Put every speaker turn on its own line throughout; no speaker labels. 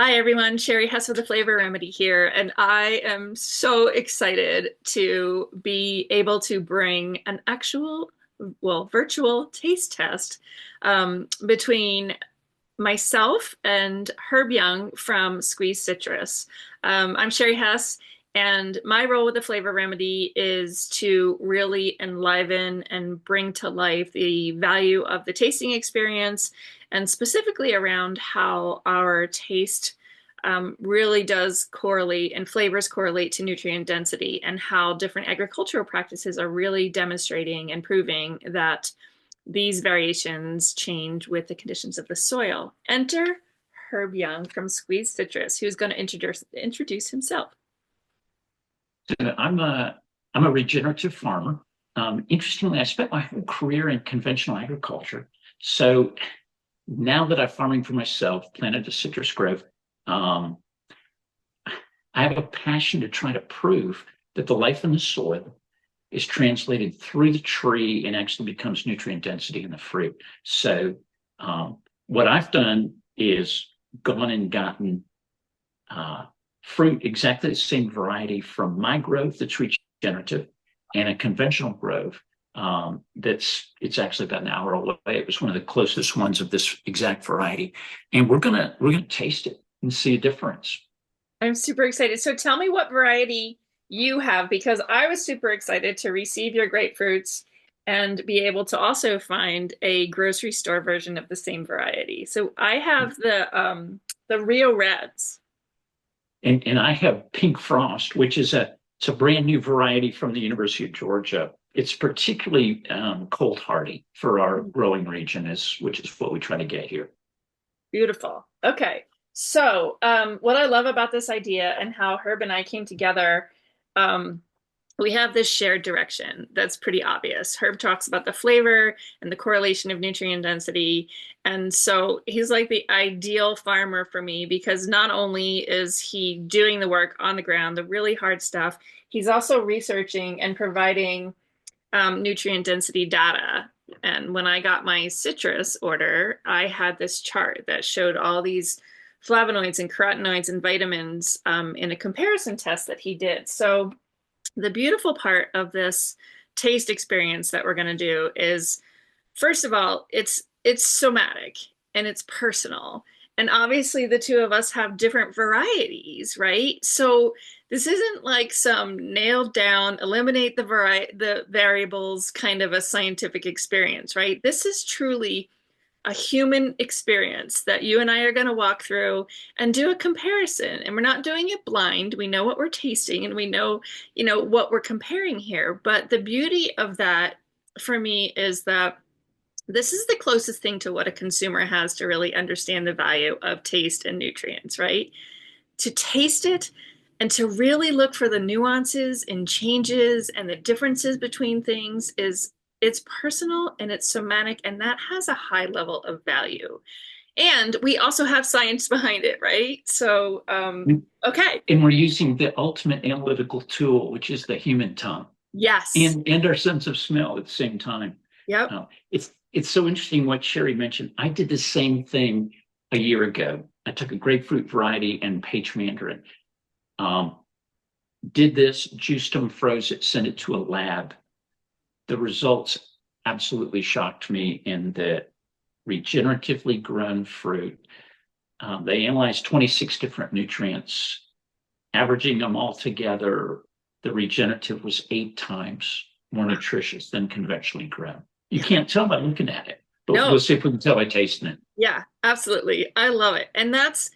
Hi everyone, Sherry Hess with the Flavor Remedy here, and I am so excited to be able to bring an actual, virtual taste test between myself and Herb Young from Squeeze Citrus. I'm Sherry Hess, and my role with the Flavor Remedy is to really enliven and bring to life the value of the tasting experience, and specifically around how our taste really does correlate and flavors correlate to nutrient density, and how different agricultural practices are really demonstrating and proving that these variations change with the conditions of the soil. Enter Herb Young from Squeeze Citrus, who's going to introduce himself.
So I'm a regenerative farmer. Interestingly, I spent my whole career in conventional agriculture. So now that I'm farming for myself, planted a citrus grove, um, I have a passion to try to prove that the life in the soil is translated through the tree and actually becomes nutrient density in the fruit. So what I've done is gone and gotten uh, fruit exactly the same variety from my grove that's regenerative and a conventional grove it's actually about an hour away. It was one of the closest ones of this exact variety, and we're gonna taste it and see a difference.
I'm super excited. So tell me what variety you have, because I was super excited to receive your grapefruits and be able to also find a grocery store version of the same variety. So I have the Rio Reds.
And I have Pink Frost, which is it's a brand new variety from the University of Georgia. It's particularly cold hardy for our growing region, which is what we try to get here.
Beautiful. Okay. So, what I love about this idea and how Herb and I came together, um, we have this shared direction that's pretty obvious. Herb talks about the flavor and the correlation of nutrient density. And so he's like the ideal farmer for me, because not only is he doing the work on the ground, the really hard stuff, he's also researching and providing nutrient density data. And when I got my citrus order, I had this chart that showed all these flavonoids and carotenoids and vitamins in a comparison test that he did. So the beautiful part of this taste experience that we're going to do is, first of all, it's somatic and it's personal. And obviously the two of us have different varieties, right? So this isn't like some nailed down, eliminate the variables kind of a scientific experience, right? This is truly a human experience that you and I are going to walk through and do a comparison. And we're not doing it blind. We know what we're tasting and we know, what we're comparing here. But the beauty of that for me is that this is the closest thing to what a consumer has to really understand the value of taste and nutrients, right? To taste it and to really look for the nuances and changes and the differences between things is, it's personal and it's somatic, and that has a high level of value. And we also have science behind it, right? So, okay.
And we're using the ultimate analytical tool, which is the human tongue,
Yes.
and our sense of smell at the same time.
Yep.
It's so interesting what Sherry mentioned. I did the same thing a year ago. I took a grapefruit variety and peach mandarin. Um, did this, juiced them, froze it, sent it to a lab. The results absolutely shocked me in the regeneratively grown fruit. They analyzed 26 different nutrients, averaging them all together. The regenerative was 8 times more nutritious than conventionally grown. You can't tell by looking at it, but we'll
No.
see if we can tell by tasting it.
Yeah, absolutely. I love it. And that's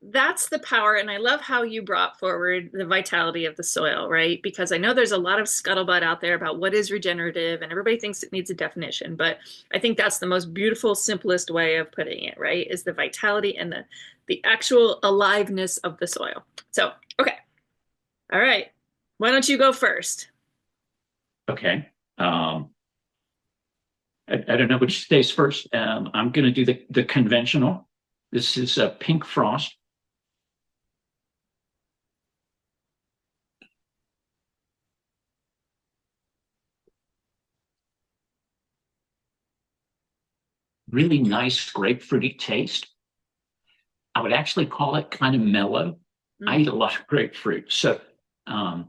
the power. And I love how you brought forward the vitality of the soil, right? Because I know there's a lot of scuttlebutt out there about what is regenerative, and everybody thinks it needs a definition. But I think that's the most beautiful, simplest way of putting it, right? Is the vitality and the actual aliveness of the soil. So, okay. All right. Why don't you go first?
Okay. I don't know which stays first. I'm going to do the conventional. This is a pink frost. Really nice grapefruity taste. I would actually call it kind of mellow. I
Mm.
eat a lot of grapefruit. So um,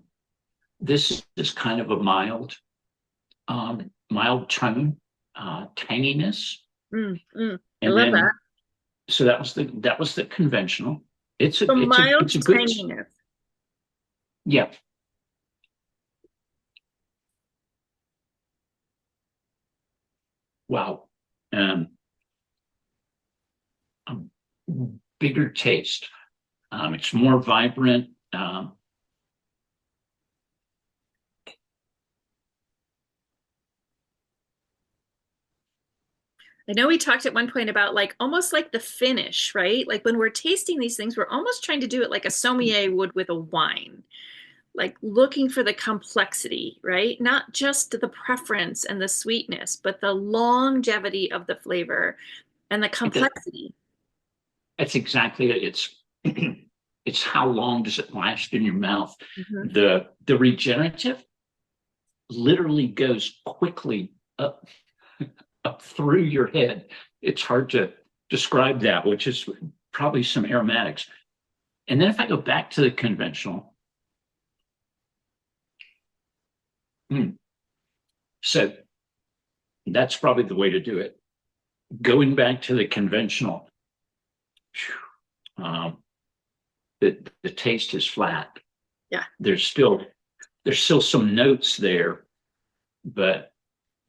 this is kind of a mild tone, tanginess.
I
And
love that.
then, so that was the conventional.
So mild
It's a good,
tanginess.
yeah. Wow. Um, a bigger taste. It's more vibrant.
I know we talked at one point about like almost like the finish, right? Like when we're tasting these things, we're almost trying to do it like a sommelier would with a wine, like looking for the complexity, right? Not just the preference and the sweetness, but the longevity of the flavor and the complexity.
That's exactly it. It's it's how long does it last in your mouth?
Mhm.
The regenerative literally goes quickly up through your head. It's hard to describe that, which is probably some aromatics. And then if I go back to the conventional, mm, so that's probably the way to do it. Going back to the conventional, um, the taste is flat.
Yeah.
There's still some notes there, but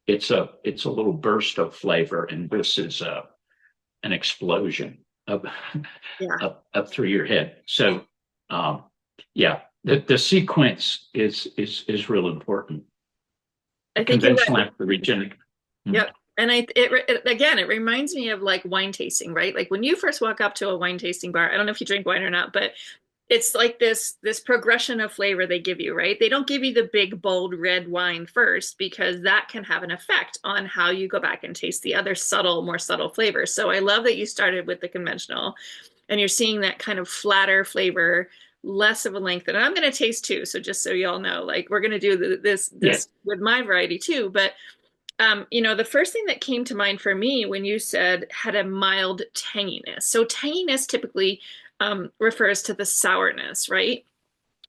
it's a little burst of flavor, and this is an explosion up
Yeah.
up through your head. So, um, yeah, the sequence is real important.
I
The
think you're
conventional
right.
after regenerative.
Yep. And again, it reminds me of like wine tasting, right? Like when you first walk up to a wine tasting bar, I don't know if you drink wine or not, but it's like this progression of flavor they give you, right? They don't give you the big bold red wine first because that can have an effect on how you go back and taste the other subtle, more subtle flavors. So I love that you started with the conventional and you're seeing that kind of flatter flavor, less of a length. And I'm going to taste too. So just so y'all know, like we're going to do
Yeah,
this with my variety too, but the first thing that came to mind for me when you said had a mild tanginess. So tanginess typically refers to the sourness, right?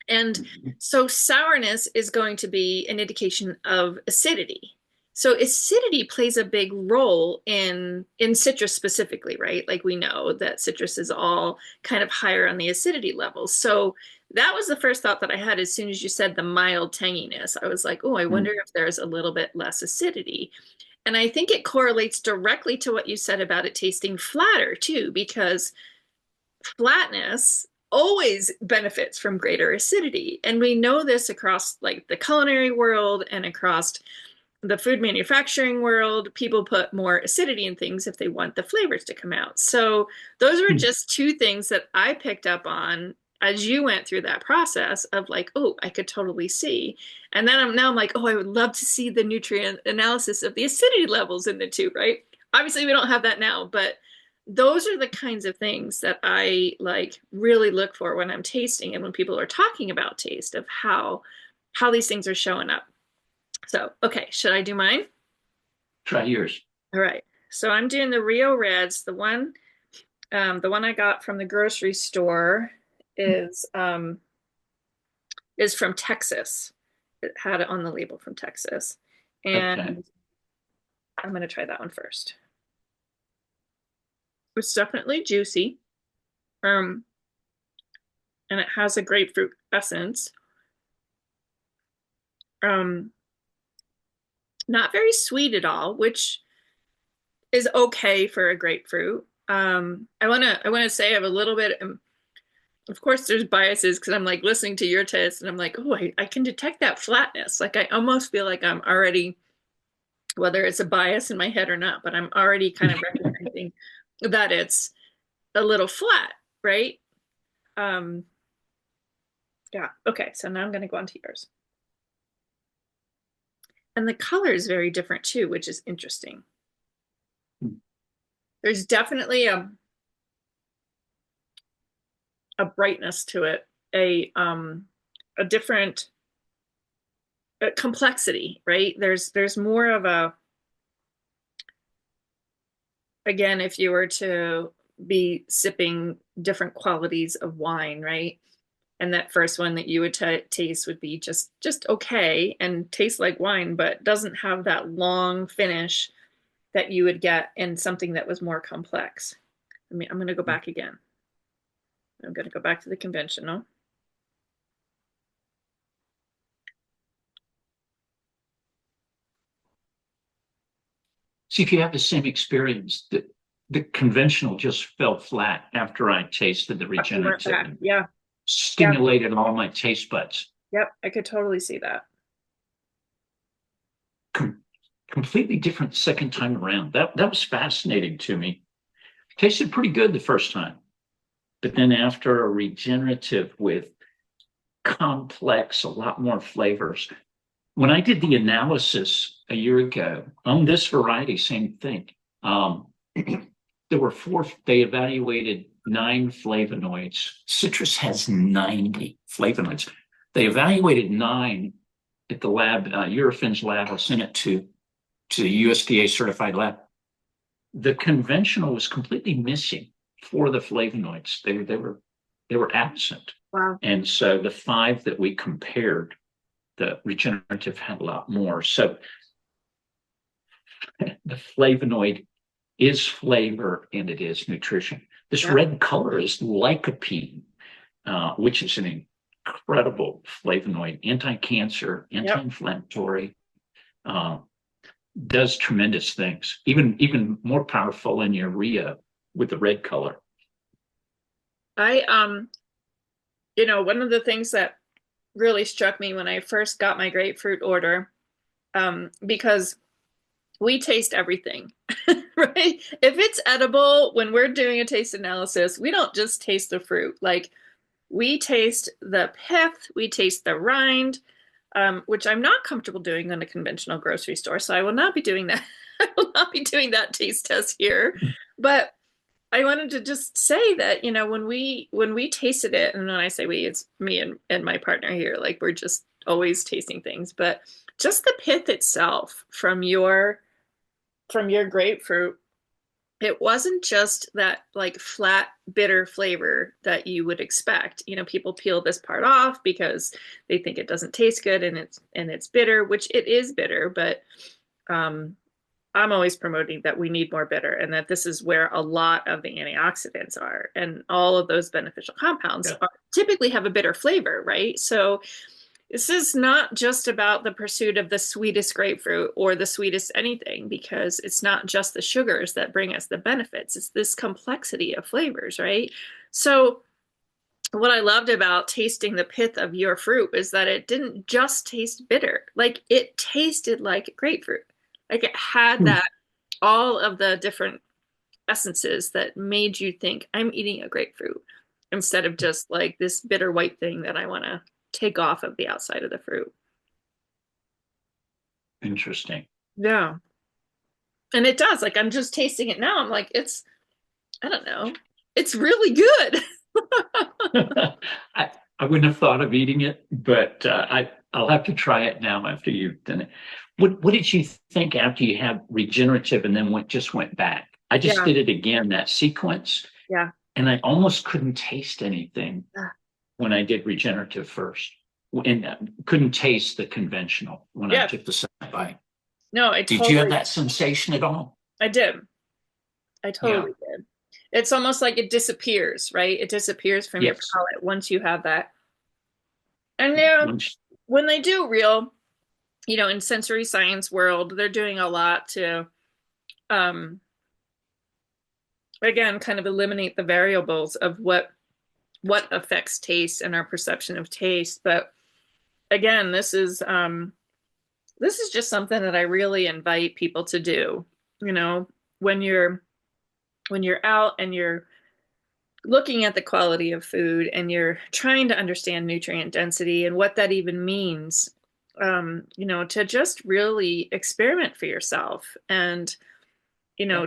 And so sourness is going to be an indication of acidity. So acidity plays a big role in citrus specifically, right? Like we know that citrus is all kind of higher on the acidity levels. So that was the first thought that I had as soon as you said the mild tanginess. I was like, oh, I wonder if there's a little bit less acidity. And I think it correlates directly to what you said about it tasting flatter too, because flatness always benefits from greater acidity. And we know this across like the culinary world and across the food manufacturing world. People put more acidity in things if they want the flavors to come out. So those were just two things that I picked up on as you went through that process of like, oh, I could totally see. And then I'm like, oh, I would love to see the nutrient analysis of the acidity levels in the two, right? Obviously, we don't have that now, but those are the kinds of things that I like really look for when I'm tasting and when people are talking about taste of how these things are showing up. So, okay, should I do mine?
try yours.
All right. So I'm doing the Rio Reds. The one I got from the grocery store is um, is from Texas. It had it on the label from Texas,
Okay.
and I'm gonna try that one first. It's definitely juicy, um, and it has a grapefruit essence. Um, Not very sweet at all, which is okay for a grapefruit. I wanna say I have a little bit. Of course, there's biases because I'm like listening to your taste, and I'm like, oh, I can detect that flatness. Like I almost feel like I'm already, whether it's a bias in my head or not, but I'm already kind of recognizing that it's a little flat, right? Um, yeah. Okay. So now I'm going to go on to yours. And the color is very different too, which is interesting. There's definitely a brightness to it, a different complexity, right? There's more of a, again, if you were to be sipping different qualities of wine, right? And that first one that you would taste would be just okay and taste like wine, but doesn't have that long finish that you would get in something that was more complex. I mean, I'm going to go back again. I'm going to go back to the conventional.
See if you have the same experience. The conventional just fell flat after I tasted the
You went
regenerative
back.
and
Yeah. Yeah.
stimulated all my taste buds.
Yep. I could totally see that.
Com- Completely different second time around. That was fascinating to me. Tasted pretty good the first time, but then after a regenerative with complex, a lot more flavors. When I did the analysis a year ago on this variety, same thing. There were four, they evaluated 9 flavonoids. Citrus has 90 flavonoids. They evaluated 9 at the lab, Eurofin's lab. I sent it to the USDA certified lab. The conventional was completely missing for the flavonoids. They were absent.
Wow.
And so the 5 that we compared, the regenerative had a lot more. So the flavonoid is flavor and it is nutrition. This
Yep.
red color is lycopene, which is an incredible flavonoid, anti-cancer,
Yep.
anti-inflammatory, uh, does tremendous things. Even more powerful in urea with the red color.
I one of the things that really struck me when I first got my grapefruit order, because we taste everything, right? If it's edible, when we're doing a taste analysis, we don't just taste the fruit. Like we taste the pith, we taste the rind, which I'm not comfortable doing in a conventional grocery store. So I will not be doing that. I will not be doing that taste test here. But I wanted to just say that, when we tasted it, and when I say we, it's me and my partner here, like we're just always tasting things, but just the pith itself from your grapefruit, it wasn't just that like flat bitter flavor that you would expect. People peel this part off because they think it doesn't taste good and it's bitter, which it is bitter, but um I'm always promoting that we need more bitter and that this is where a lot of the antioxidants are and all of those beneficial compounds
Yeah.
typically have a bitter flavor, right? So this is not just about the pursuit of the sweetest grapefruit or the sweetest anything, because it's not just the sugars that bring us the benefits. It's this complexity of flavors, right? So what I loved about tasting the pith of your fruit is that it didn't just taste bitter. Like it tasted like grapefruit. Like it had
Hmm.
that all of the different essences that made you think I'm eating a grapefruit instead of just like this bitter white thing that I want to take off of the outside of the fruit.
Interesting.
Yeah. And it does. Like I'm just tasting it now. I'm like, I don't know. It's really good.
I wouldn't have thought of eating it, but I'll have to try it now after you've done it. What did you think after you had regenerative and then went back? I just
Yeah.
did it again, that sequence,
Yeah.
and I almost couldn't taste anything when I did regenerative first, and couldn't taste the conventional when I
Yeah.
took the second bite.
No,
Did you have that sensation at all?
I did. I
Yeah.
totally did. It's almost like it disappears, right? It disappears from your
Yes.
palate once you have that. And yeah,
Once,
when they do real, in sensory science world, they're doing a lot to, um, again, kind of eliminate the variables of what affects taste and our perception of taste. But again, this is just something that I really invite people to do. You know, when you're out and you're looking at the quality of food and you're trying to understand nutrient density and what that even means, to just really experiment for yourself and
yeah.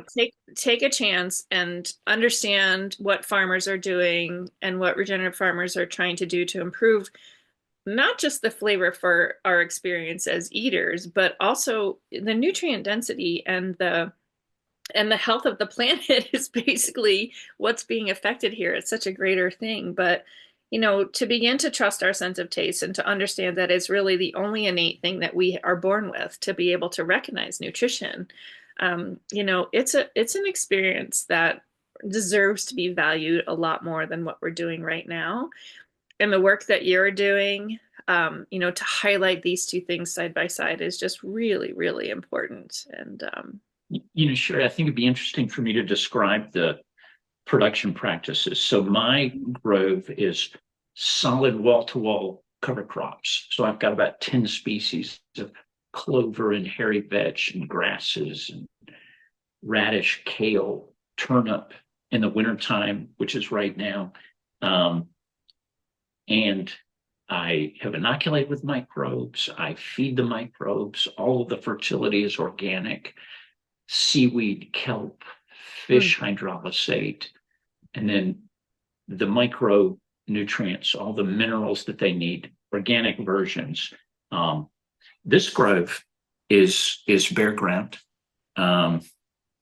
take a chance and understand what farmers are doing and what regenerative farmers are trying to do to improve not just the flavor for our experience as eaters, but also the nutrient density and and the health of the planet is basically what's being affected here. It's such a greater thing. But, to begin to trust our sense of taste and to understand that it's really the only innate thing that we are born with to be able to recognize nutrition. It's an experience that deserves to be valued a lot more than what we're doing right now. And the work that you're doing, to highlight these two things side by side is just really, really important. And
Sure. I think it'd be interesting for me to describe the production practices. So my grove is solid wall-to-wall cover crops. So I've got about 10 species of clover and hairy vetch and grasses and radish, kale, turnip in the wintertime, which is right now. Um, and I have inoculated with microbes. I feed the microbes. All of the fertility is organic. Seaweed, kelp,
mm,
fish hydrolysate, and then the micronutrients, all the minerals that they need, organic versions. Um, this grove is bare ground. Um,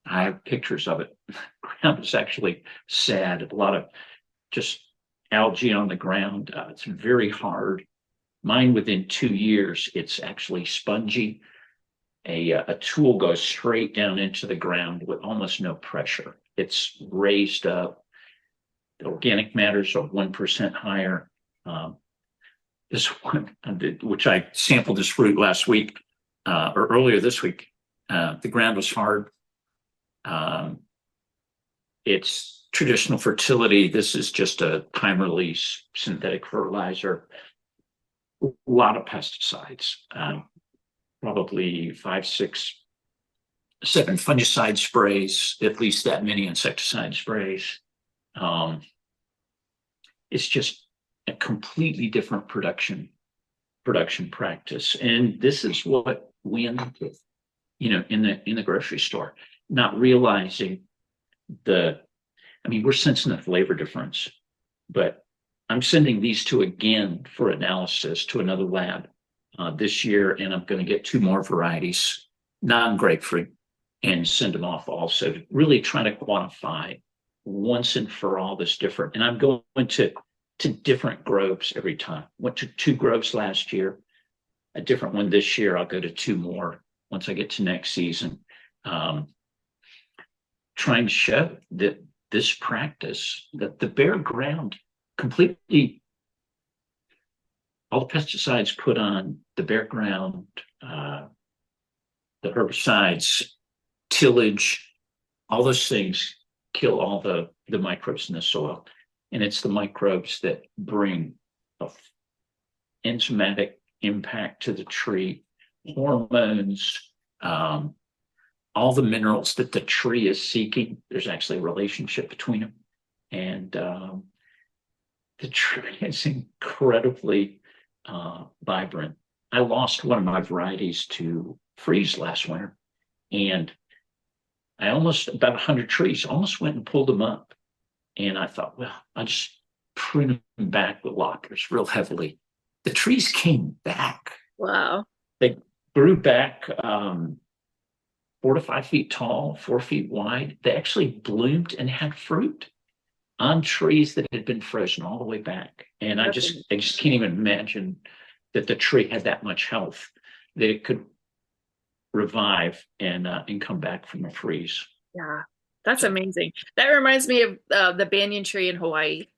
I have pictures of it. Ground is actually sad. A lot of just algae on the ground. It's very hard. Mine, within 2 years, it's actually spongy. A tool goes straight down into the ground with almost no pressure. It's raised up. The organic matters are 1% higher. Um, this one, which I sampled this fruit last week or earlier this week, the ground was hard. Um, it's traditional fertility. This is just a time release synthetic fertilizer. A lot of pesticides, probably 5, 6, 7 fungicide sprays, at least that many insecticide sprays. Um, it's just a completely different production practice, and this is what we end up with, in the grocery store, not realizing the. I mean, we're sensing the flavor difference, but I'm sending these two again for analysis to another lab this year, and I'm going to get 2 more varieties, non-grapefruit, and send them off also to really try to quantify once and for all this different. And I'm going to different groves every time. Went to 2 groves last year, a different one this year. I'll go to 2 more once I get to next season. Um, Trying to show that this practice, that the bare ground completely, all the pesticides put on the bare ground, the herbicides, tillage, all those things kill all the microbes in the soil. And it's the microbes that bring a enzymatic impact to the tree, hormones, all the minerals that the tree is seeking. There's actually a relationship between them. And the tree is incredibly vibrant. I lost one of my varieties to freeze last winter, and I almost, about 100 trees, almost went and pulled them up. And I thought, well, I'll just prune them back with loppers real heavily. The trees came back.
wow.
They grew back 4 to 5 feet tall, 4 feet wide. They actually bloomed and had fruit on trees that had been frozen all the way back. And I just can't even imagine that the tree had that much health that it could revive and come back from a freeze.
Yeah, that's
So
amazing. That reminds me of the banyan tree in Hawaii.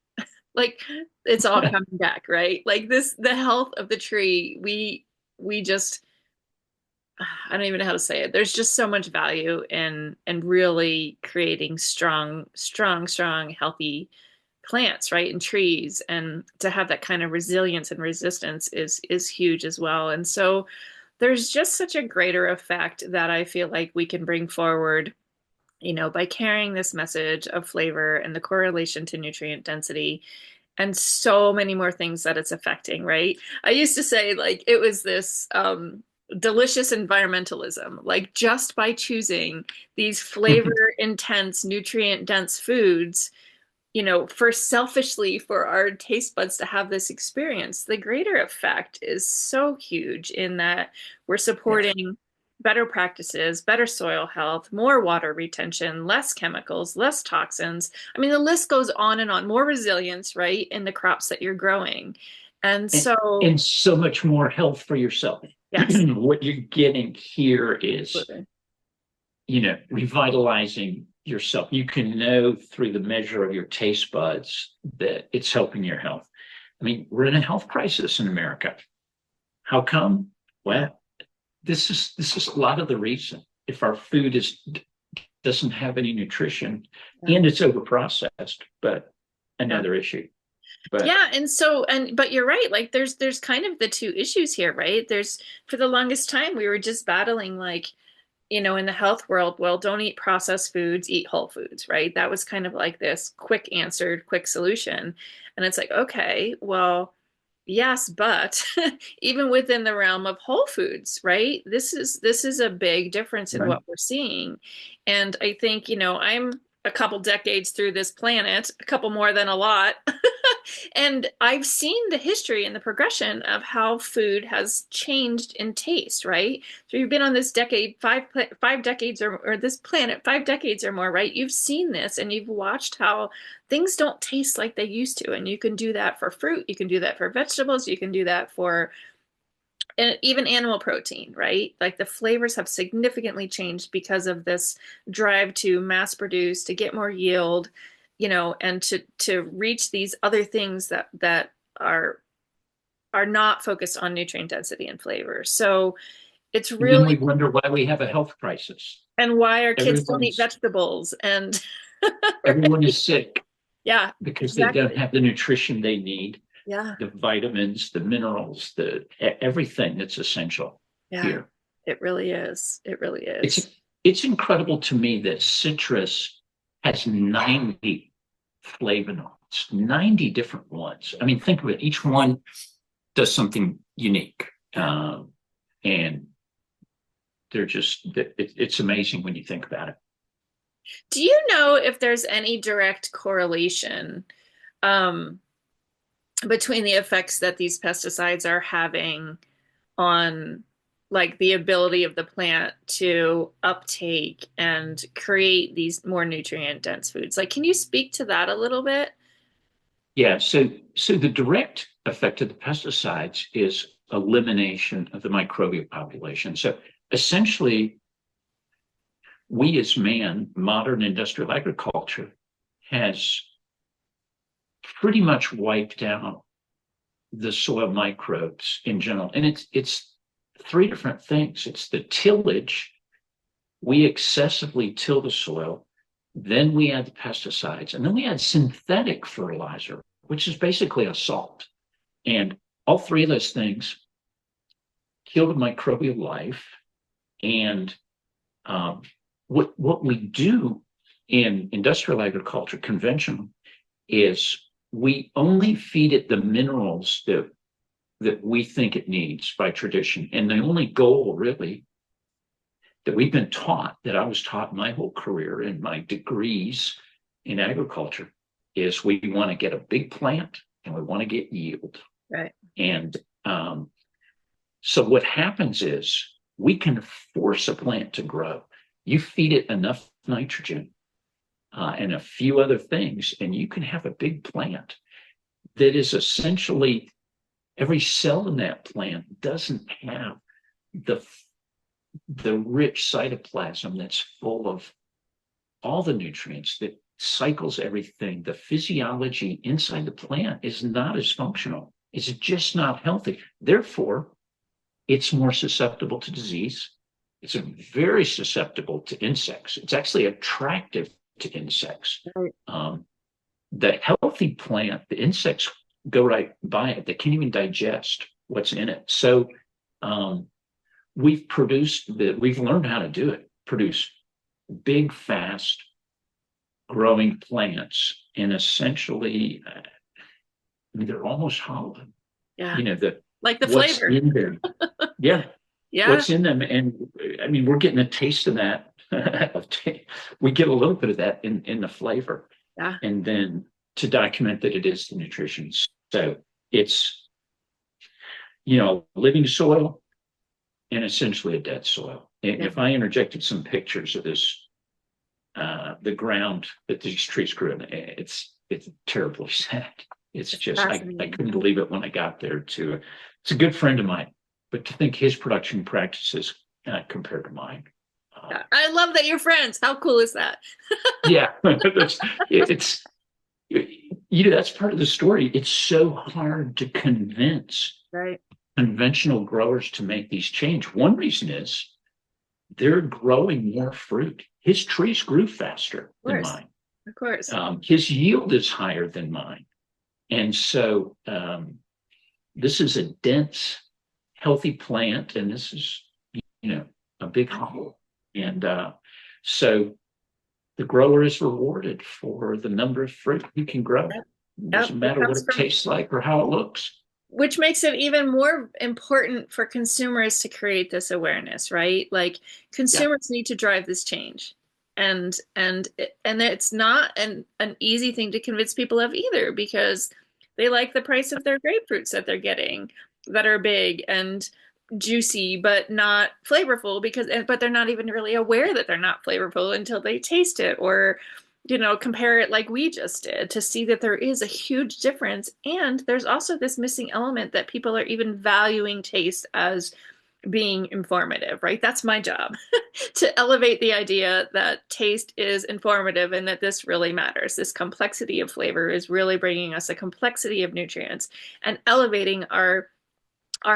Like it's all coming back, right? Like this, the health of the tree, we just, I don't even know how to say it. There's just so much value in really creating strong, strong, strong, healthy plants, right? And trees, and to have that kind of resilience and resistance is huge as well. And so there's just such a greater effect that I feel like we can bring forward, by carrying this message of flavor and the correlation to nutrient density and so many more things that it's affecting, right? I used to say like it was this delicious environmentalism, like just by choosing these flavor intense, nutrient dense foods, for selfishly for our taste buds to have this experience, the greater effect is so huge in that we're
yes,
supporting better practices, better soil health, more water retention, less chemicals, less toxins. I mean, the list goes on and on. More resilience, right, in the crops that you're growing. And
and,
so,
and so much more health for yourself.
yes,
What you're getting here is,
absolutely.
revitalizing yourself. You can know through the measure of your taste buds that it's helping your health. I mean, we're in a health crisis in America. How come?
Yeah.
Well, this is a lot of the reason. If our food doesn't have any nutrition
Yeah.
and it's overprocessed, but
Yeah.
another issue. But
Yeah, and so but you're right. Like there's kind of the two issues here, right? There's for the longest time we were just battling like, in the health world, well, don't eat processed foods, eat whole foods, right? That was kind of like this quick answered, quick solution. And it's like, okay, well, yes, but even within the realm of whole foods, right? This is a big difference in
right.
what we're seeing. And I think, I'm a couple decades through this planet, a couple more than a lot. And I've seen the history and the progression of how food has changed in taste, right? So you've been on this decade, five decades or this planet, 5 decades or more, right? You've seen this and you've watched how things don't taste like they used to. And you can do that for fruit, you can do that for vegetables, you can do that for and even animal protein, right? Like the flavors have significantly changed because of this drive to mass produce, to get more yield, and to reach these other things that are not focused on nutrient density and flavor. So it's
And then
really
we wonder why we have a health crisis.
and why our kids don't eat
Everyone's
vegetables and
everyone is sick
yeah,
because they don't
exactly.
have the nutrition they need,
Yeah,
the vitamins, the minerals, everything that's essential
yeah,
here.
it really is. It really
It's
is.
it's incredible to me that citrus has 90 flavonoids, 90 different ones. I mean, think of it. Each one does something unique.
Yeah.
And it's amazing when you think about it.
Do you know if there's any direct correlation um, between the effects that these pesticides are having on like the ability of the plant to uptake and create these more nutrient dense foods? Like, can you speak to that a little bit?
Yeah, so the direct effect of the pesticides is elimination of the microbial population. So essentially, we as man, modern industrial agriculture, has pretty much wiped out the soil microbes in general. And it's three different things. It's the tillage. We excessively till the soil, then we add the pesticides, and then we add synthetic fertilizer, which is basically a salt. And all three of those things kill the microbial life. And um, what we do in industrial agriculture, conventional, is we only feed it the minerals that we think it needs by tradition. And the only goal really that we've been taught, that I was taught my whole career in my degrees in agriculture, is we want to get a big plant and we want to get yield.
Right.
And so what happens is we can force a plant to grow. You feed it enough nitrogen and a few other things, and you can have a big plant that is essentially every cell in that plant doesn't have the rich cytoplasm that's full of all the nutrients that cycles everything. The physiology inside the plant is not as functional. It's just not healthy. Therefore, it's more susceptible to disease. It's very susceptible to insects. It's actually attractive to insects.
Right.
The healthy plant, the insects go right by it. They can't even digest what's in it. So we've learned how to do it, produce big, fast growing plants. And essentially, I mean, they're almost hollow.
Yeah.
You know, the
Like the
what's
flavor.
in there. Yeah.
Yeah.
What's in them. And I mean, we're getting a taste of that. We get a little bit of that in the flavor.
Yeah.
And then to document that it is the nutrition. So it's, living soil, and essentially a dead soil.
Yeah,
If I interjected some pictures of this, the ground that these trees grew in, it's terribly sad. It's
it's
just I
fascinating.
couldn't believe it when I got there. To it's a good friend of mine, but to think his production practices compared to mine,
Yeah. I love that you're friends. How cool is that?
yeah, it's that's part of the story. It's so hard to convince
Right.
conventional growers to make these change. One reason is they're growing more fruit. His trees grew faster
Of
than
course.
mine.
Of course.
His yield is higher than mine. And so this is a dense, healthy plant, and this is, a big hole. And so the grower is rewarded for the number of fruit he can grow.
Yep.
It
Yep.
doesn't
It
matter what
comes
it
from,
tastes like or how it looks.
which makes it even more important for consumers to create this awareness, right? Like
Yeah,
consumers need to drive this change. And it's not an easy thing to convince people of either because they like the price of their grapefruits that they're getting that are big and juicy but not flavorful but they're not even really aware that they're not flavorful until they taste it or compare it like we just did to see that there is a huge difference. And there's also this missing element that people are even valuing taste as being informative, right? That's my job to elevate the idea that taste is informative and that this really matters. This complexity of flavor is really bringing us a complexity of nutrients and elevating our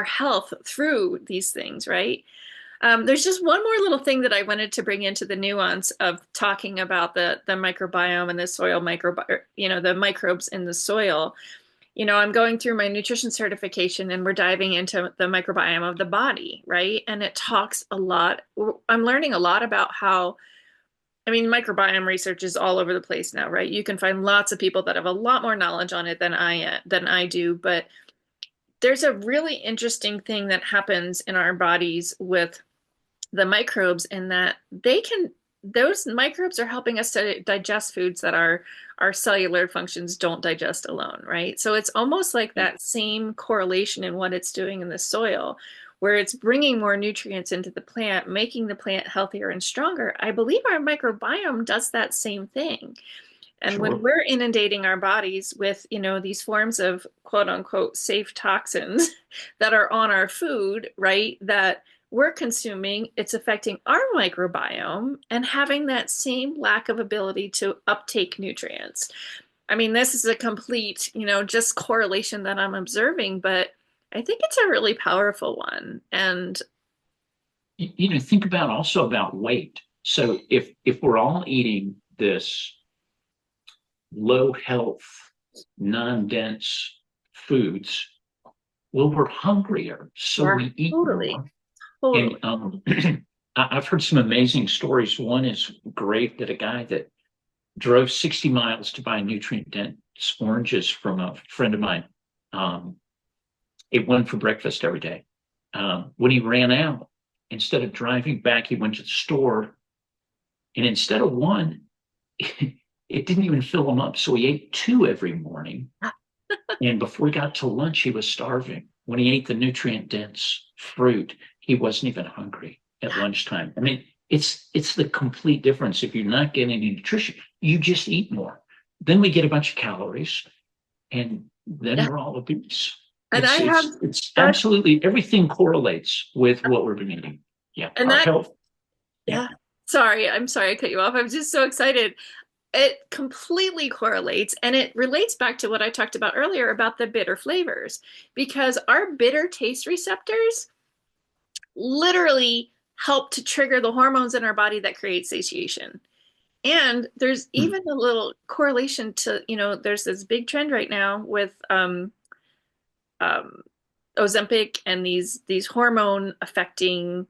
health through these things, right? There's just one more little thing that I wanted to bring into the nuance of talking about the microbiome and the soil the microbes in the soil. I'm going through my nutrition certification and we're diving into the microbiome of the body, right? And it talks a lot. I'm learning a lot about how, I mean, microbiome research is all over the place now, right? You can find lots of people that have a lot more knowledge on it than I do, but there's a really interesting thing that happens in our bodies with the microbes in that those microbes are helping us to digest foods that our cellular functions don't digest alone, right? So it's almost like
yeah,
that same correlation in what it's doing in the soil, where it's bringing more nutrients into the plant, making the plant healthier and stronger. I believe our microbiome does that same thing. And when
sure.
we're inundating our bodies with, these forms of quote unquote safe toxins that are on our food, right, that we're consuming, it's affecting our microbiome and having that same lack of ability to uptake nutrients. I mean, this is a complete, just correlation that I'm observing, but I think it's a really powerful one. And
Think about also about weight. So if we're all eating this low health, non-dense foods, well, we're hungrier, so
yeah,
we eat
totally,
more. And
totally.
I've heard some amazing stories. One is great that a guy that drove 60 miles to buy nutrient dense oranges from a friend of mine um, ate one for breakfast every day. When he ran out, instead of driving back, he went to the store and instead of one, it didn't even fill him up. So he ate two every morning. And before he got to lunch, he was starving. When he ate the nutrient dense fruit, he wasn't even hungry at lunchtime. I mean, it's the complete difference. If you're not getting any nutrition, you just eat more. Then we get a bunch of calories, and then
Yeah.
we're all obese.
And I have
It's
such,
absolutely everything correlates with what we're eating. Yeah,
and
our
that,
health. Yeah.
yeah. Sorry, I'm sorry I cut you off. I'm just so excited. It completely correlates and it relates back to what I talked about earlier about the bitter flavors because our bitter taste receptors literally help to trigger the hormones in our body that create satiation. And there's
Hmm.
even a little correlation to, there's this big trend right now with um, Ozempic and these hormone affecting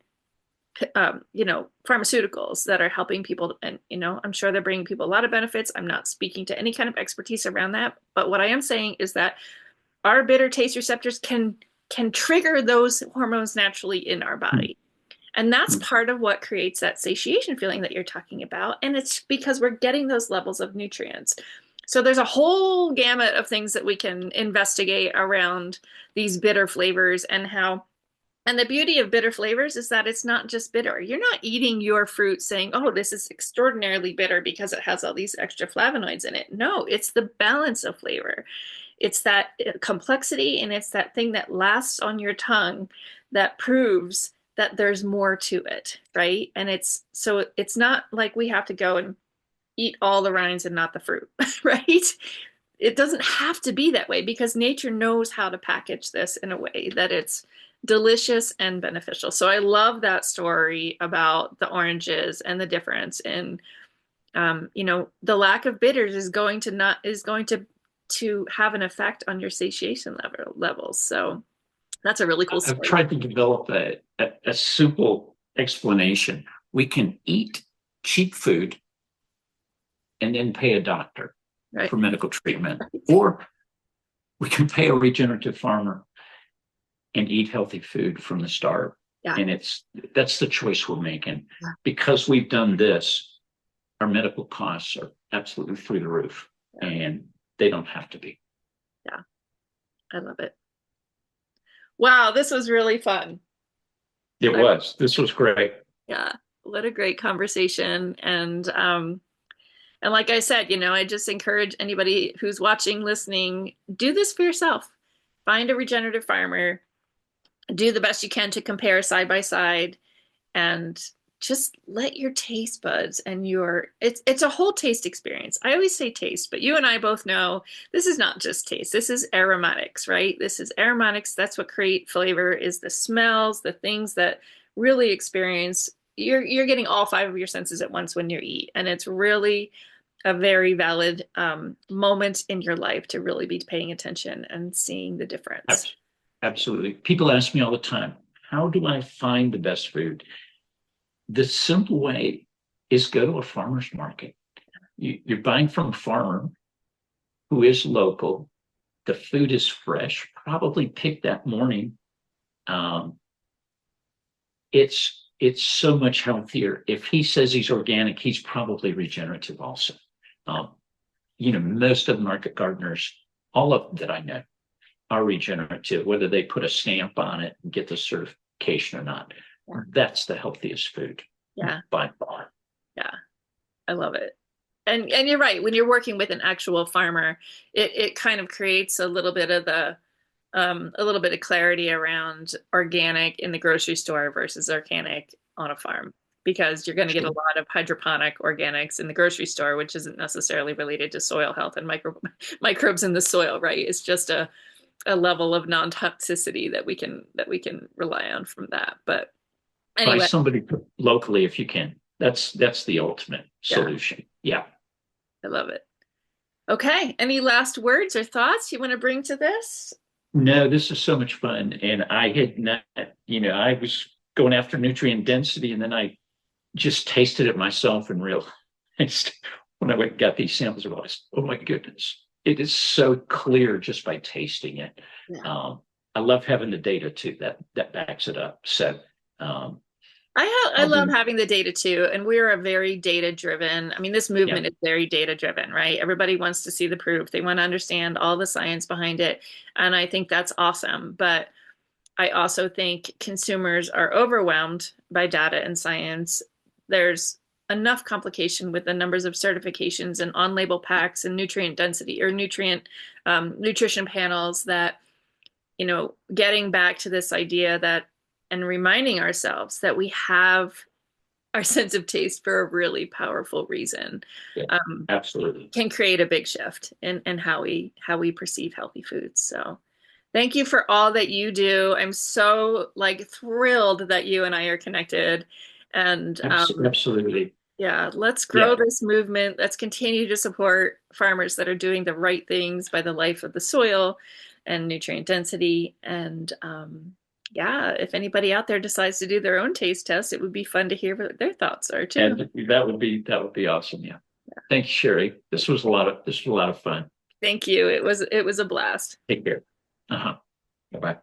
pharmaceuticals that are helping people. And, I'm sure they're bringing people a lot of benefits. I'm not speaking to any kind of expertise around that. But what I am saying is that our bitter taste receptors can trigger those hormones naturally in our
Hmm.
body. And that's
Hmm.
part of what creates that satiation feeling that you're talking about. And it's because we're getting those levels of nutrients. So there's a whole gamut of things that we can investigate around these bitter flavors and how And the beauty of bitter flavors is that it's not just bitter. You're not eating your fruit saying, oh, this is extraordinarily bitter because it has all these extra flavonoids in it. No, it's the balance of flavor. It's that complexity, and it's that thing that lasts on your tongue that proves that there's more to it, right? And it's not like we have to go and eat all the rinds and not the fruit, right? It doesn't have to be that way because nature knows how to package this in a way that it's delicious and beneficial. So I love that story about the oranges and the difference in the lack of bitters is going to have an effect on your satiation levels. So that's a really cool
I've
story.
tried to develop a simple explanation. We can eat cheap food and then pay a doctor
Right.
for medical treatment, or we can pay a regenerative farmer and eat healthy food from the start.
Yeah.
And that's the choice we're making. Because we've done this, our medical costs are absolutely through the roof,
Yeah.
and they don't have to be.
Yeah. I love it. Wow, this was really fun.
It
I,
was. This was great.
yeah, what a great conversation. And like I said, I just encourage anybody who's watching, listening, do this for yourself. Find a regenerative farmer, do the best you can to compare side by side, and just let your taste buds and it's a whole taste experience. I always say taste, but you and I both know this is not just taste. This is aromatics, right? This is aromatics. That's what create flavor, is the smells, the things that really experience. You're getting all five of your senses at once when you eat, and it's really a very valid moment in your life to really be paying attention and seeing the difference.
Absolutely. People ask me all the time, how do I find the best food? The simple way is go to a farmer's market. You're buying from a farmer who is local. The food is fresh, probably picked that morning. Um, it's so much healthier. If he says he's organic, he's probably regenerative also. Um, most of the market gardeners, all of them that I know, are regenerative, whether they put a stamp on it and get the certification or not.
Yeah.
That's the healthiest food.
Yeah.
By far.
Yeah. I love it. And you're right. When you're working with an actual farmer, it kind of creates a little bit of clarity around organic in the grocery store versus organic on a farm, because you're going to get a
Sure.
lot of hydroponic organics in the grocery store, which isn't necessarily related to soil health and microbes in the soil, right? It's just a level of non-toxicity that we can rely on from that. But
Buy
anyway,
somebody locally if you can. That's the ultimate
yeah,
solution. Yeah.
I love it. Okay, any last words or thoughts you want to bring to this?
No, this is so much fun. And I had not, I was going after nutrient density, and then I just tasted it myself and realized when I went and got these samples, I realized, oh my goodness, it is so clear just by tasting it.
Yeah.
I love having the data too that backs it up. So um,
I
I'll
love
be,
having the data too, and we're a very data driven. I mean, this
yeah,
movement is very data driven, right? Everybody wants to see the proof. They want to understand all the science behind it, and I think that's awesome. But I also think consumers are overwhelmed by data and science. There's enough complication with the numbers of certifications and on-label packs and nutrient density or nutrition panels that, getting back to this idea that and reminding ourselves that we have our sense of taste for a really powerful reason,
yeah,
um,
absolutely.
can create a big shift in how we perceive healthy foods. So thank you for all that you do. I'm so like thrilled that you and I are connected. And
Absolutely.
yeah, let's
Yeah.
grow this movement. Let's continue to support farmers that are doing the right things by the life of the soil and nutrient density. And yeah, if anybody out there decides to do their own taste test, it would be fun to hear what their thoughts are too.
And that would be awesome. Yeah. Thanks, Sherry. This was a lot of fun.
Thank you. It was a blast.
Take care. Uh-huh. Bye-bye.